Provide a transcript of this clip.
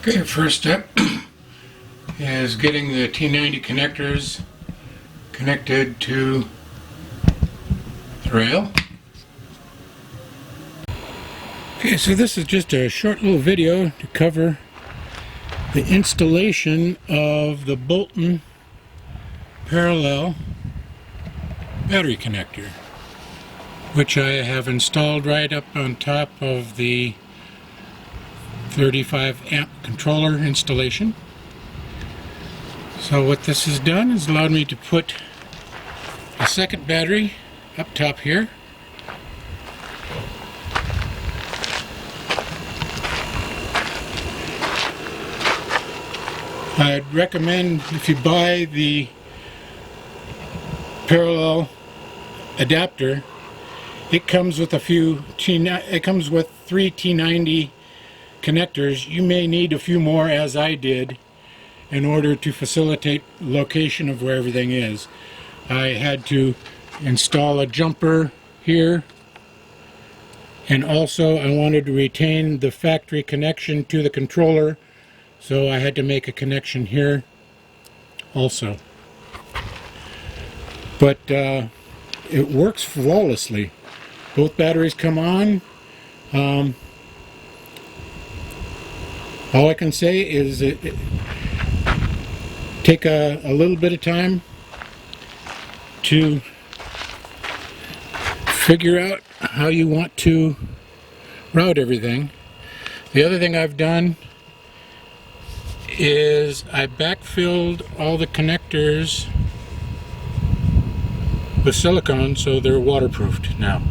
Okay, first step is getting the T90 connectors connected to the rail. Okay, so this is just a short little video to cover the installation of the Bolton Parallel battery connector, which I have installed right up on top of the 35 amp controller installation. So what this has done is allowed me to put a second battery up top here. I'd recommend, if you buy the parallel adapter, it comes with three T90 connectors. You may need a few more, as I did, in order to facilitate location of where everything is. I had to install a jumper here, and also I wanted to retain the factory connection to the controller, so I had to make a connection here also. But it works flawlessly. Both batteries come on. All I can say is take a little bit of time to figure out how you want to route everything. The other thing I've done is I backfilled all the connectors with silicone, so they're waterproofed now.